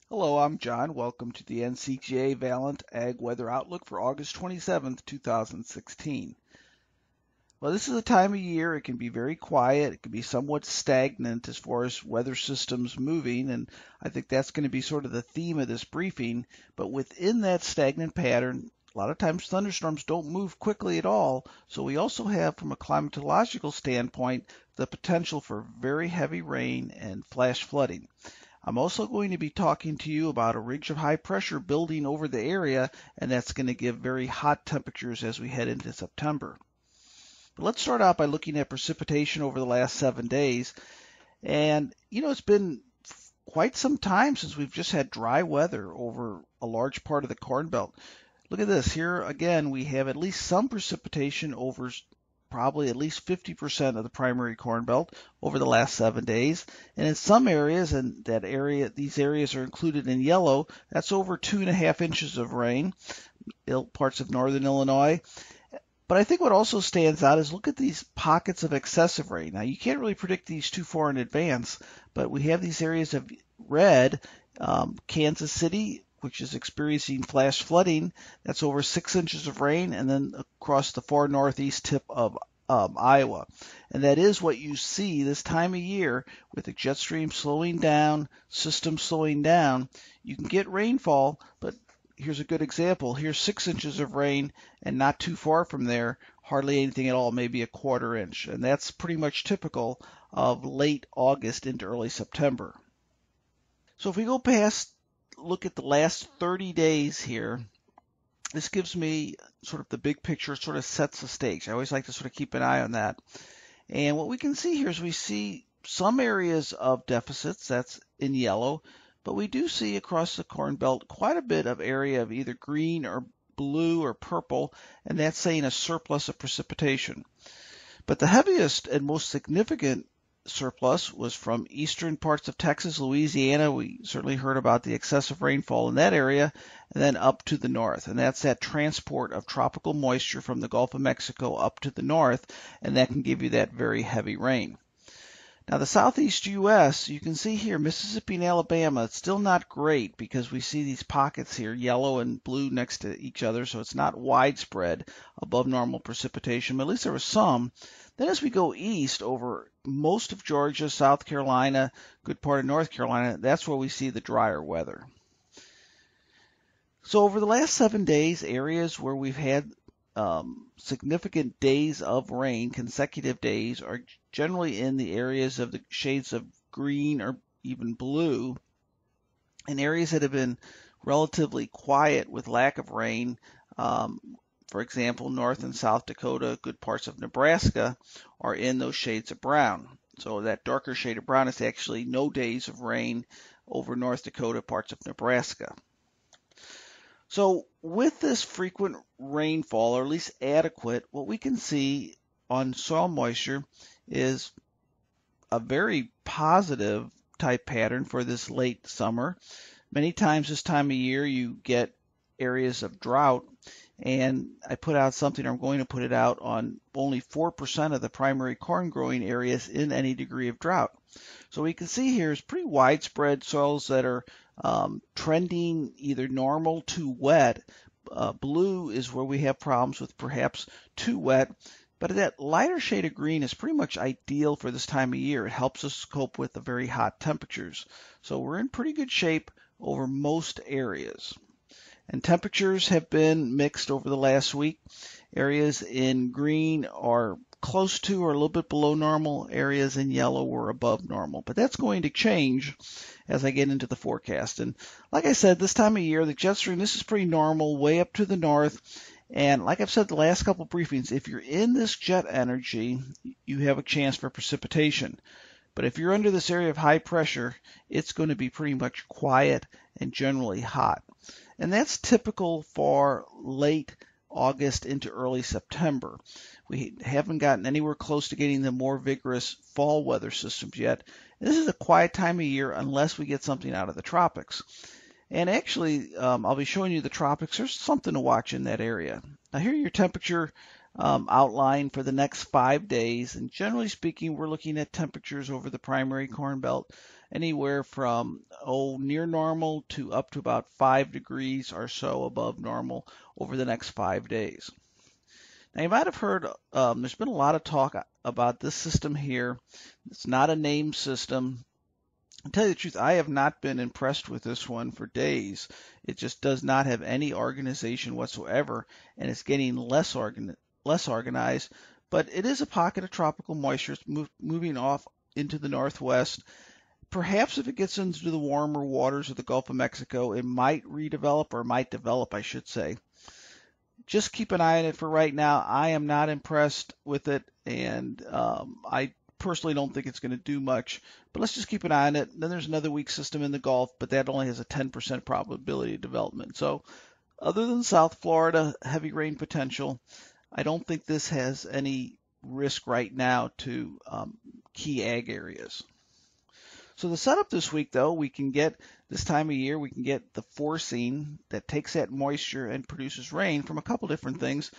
Hello, I'm John. Welcome to the NCGA Valent Ag Weather Outlook for August 27th, 2016. Well, this is a time of year. It can be very quiet. It can be somewhat stagnant as far as weather systems moving, and I think that's going to be sort of the theme of this briefing. But within that stagnant pattern, a lot of times thunderstorms don't move quickly at all. So we also have, from a climatological standpoint, the potential for very heavy rain and flash flooding. I'm also going to be talking to you about a ridge of high pressure building over the area, and that's going to give very hot temperatures as we head into September. But let's start out by looking at precipitation over the last 7 days. And, it's been quite some time since we've just had dry weather over a large part of the Corn Belt. Look at this. Here again, we have at least some precipitation over probably at least 50% of the primary corn belt over the last 7 days. And in some areas, and these areas are included in yellow, that's over 2.5 inches of rain, parts of northern Illinois. But I think what also stands out is look at these pockets of excessive rain. Now, you can't really predict these too far in advance, but we have these areas of red, Kansas City, which is experiencing flash flooding. That's over 6 inches of rain, and then across the far northeast tip of Iowa. And that is what you see this time of year with the jet stream slowing down, system slowing down. You can get rainfall, but here's a good example. Here's 6 inches of rain, and not too far from there, hardly anything at all, maybe a quarter inch. And that's pretty much typical of late August into early September. So if we go past, look at the last 30 days here, this gives me sort of the big picture, sort of sets the stage. I always like to sort of keep an eye on that. And what we can see here is we see some areas of deficits, that's in yellow, but we do see across the Corn Belt quite a bit of area of either green or blue or purple, and that's saying a surplus of precipitation. But the heaviest and most significant surplus was from eastern parts of Texas, Louisiana. We certainly heard about the excessive rainfall in that area, and then up to the north. And that's that transport of tropical moisture from the Gulf of Mexico up to the north, and that can give you that very heavy rain. Now, the southeast U.S., you can see here, Mississippi and Alabama, it's still not great because we see these pockets here, yellow and blue next to each other, so it's not widespread above normal precipitation, but at least there was some. Then as we go east over most of Georgia, South Carolina, good part of North Carolina, that's where we see the drier weather. So over the last 7 days, areas where we've had significant days of rain, consecutive days, are generally in the areas of the shades of green or even blue. And areas that have been relatively quiet with lack of rain, for example, North and South Dakota, good parts of Nebraska, are in those shades of brown. So that darker shade of brown is actually no days of rain over North Dakota, parts of Nebraska. So with this frequent rainfall, or at least adequate, what we can see on soil moisture is a very positive type pattern for this late summer. Many times this time of year you get areas of drought, and I put out something, I'm going to put it out on only 4% of the primary corn growing areas in any degree of drought. So we can see here is pretty widespread soils that are trending either normal to wet. Blue is where we have problems with perhaps too wet, but that lighter shade of green is pretty much ideal for this time of year. It helps us cope with the very hot temperatures. So we're in pretty good shape over most areas. And temperatures have been mixed over the last week. Areas in green are close to or a little bit below normal. Areas in yellow were above normal. But that's going to change as I get into the forecast. And like I said, this time of year, the jet stream, this is pretty normal, way up to the north. And like I've said the last couple of briefings, if you're in this jet energy, you have a chance for precipitation. But if you're under this area of high pressure, it's going to be pretty much quiet and generally hot. And that's typical for late August into early September. We haven't gotten anywhere close to getting the more vigorous fall weather systems yet. And this is a quiet time of year unless we get something out of the tropics. And actually, I'll be showing you the tropics. There's something to watch in that area. Now here are your temperature outline for the next 5 days. And generally speaking, we're looking at temperatures over the primary corn belt anywhere from near normal to up to about 5 degrees or so above normal over the next 5 days. Now you might have heard there's been a lot of talk about this system here. It's not a named system. To tell you the truth, I have not been impressed with this one for days. It just does not have any organization whatsoever, and it's getting less organized. But it is a pocket of tropical moisture. It's moving off into the northwest. Perhaps if it gets into the warmer waters of the Gulf of Mexico, it might redevelop, or might develop, I should say. Just keep an eye on it for right now. I am not impressed with it, and I personally don't think it's going to do much, but let's just keep an eye on it. Then there's another weak system in the Gulf, but that only has a 10% probability of development. So other than South Florida, heavy rain potential, I don't think this has any risk right now to key ag areas. So the setup this week, though, we can get this time of year, we can get the forcing that takes that moisture and produces rain from a couple different things.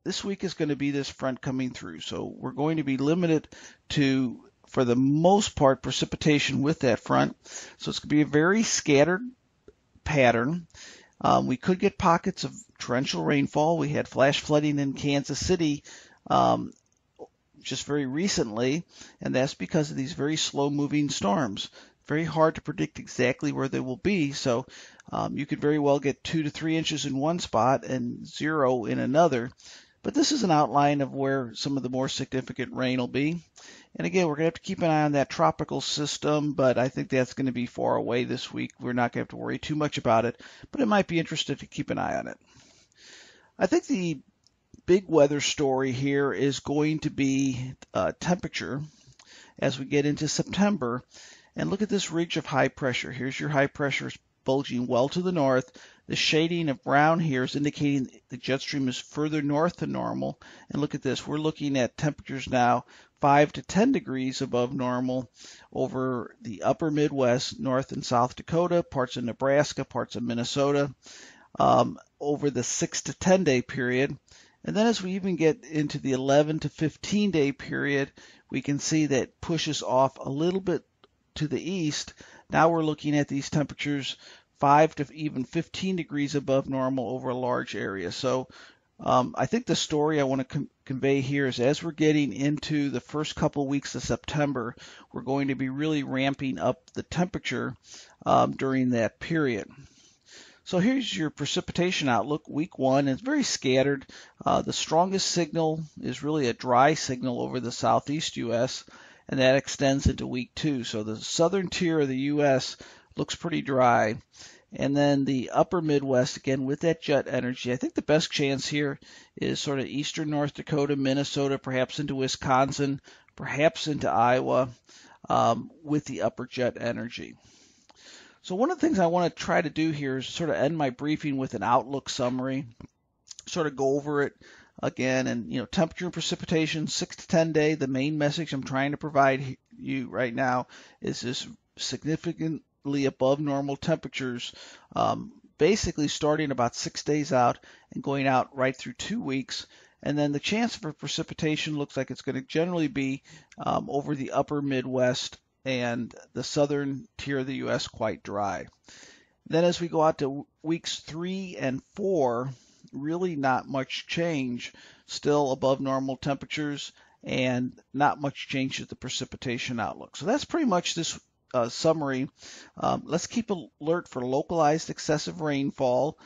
This week is going to be this front coming through. So we're going to be limited to, for the most part, precipitation with that front. So it's going to be a very scattered pattern. We could get pockets of torrential rainfall. We had flash flooding in Kansas City just very recently, and that's because of these very slow-moving storms. Very hard to predict exactly where they will be, so you could very well get 2 to 3 inches in one spot and 0 in another. But this is an outline of where some of the more significant rain will be. And again, we're going to have to keep an eye on that tropical system, but I think that's going to be far away this week. We're not going to have to worry too much about it, but it might be interesting to keep an eye on it. I think the big weather story here is going to be temperature as we get into September. And look at this ridge of high pressure. Here's your high pressure bulging well to the north. The shading of brown here is indicating the jet stream is further north than normal. And look at this. We're looking at temperatures now 5 to 10 degrees above normal over the upper Midwest, North and South Dakota, parts of Nebraska, parts of Minnesota, over the 6 to 10 day period. And then as we even get into the 11 to 15 day period, we can see that pushes off a little bit to the east. Now we're looking at these temperatures 5 to even 15 degrees above normal over a large area. So I think the story I want to convey here is as we're getting into the first couple weeks of September, we're going to be really ramping up the temperature during that period. So here's your precipitation outlook. Week 1 is very scattered. The strongest signal is really a dry signal over the southeast U.S., and that extends into week 2. So the southern tier of the U.S. looks pretty dry. And then the upper Midwest, again, with that jet energy, I think the best chance here is sort of eastern North Dakota, Minnesota, perhaps into Wisconsin, perhaps into Iowa, with the upper jet energy. So one of the things I want to try to do here is sort of end my briefing with an outlook summary, sort of go over it again. And, temperature and precipitation, 6 to 10 day. The main message I'm trying to provide you right now is this significantly above normal temperatures, basically starting about 6 days out and going out right through 2 weeks. And then the chance for precipitation looks like it's going to generally be over the upper Midwest and the southern tier of the U.S. quite dry. Then as we go out to weeks 3 and 4, really not much change, still above normal temperatures and not much change to the precipitation outlook. So that's pretty much this summary. Let's keep alert for localized excessive rainfall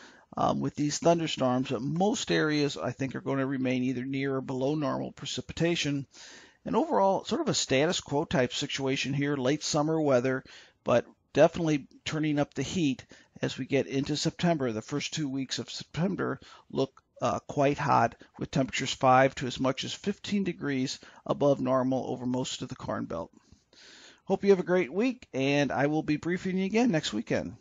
with these thunderstorms. But most areas I think are going to remain either near or below normal precipitation. And overall, sort of a status quo type situation here, late summer weather, but definitely turning up the heat as we get into September. The first 2 weeks of September look quite hot, with temperatures 5 to as much as 15 degrees above normal over most of the Corn Belt. Hope you have a great week, and I will be briefing you again next weekend.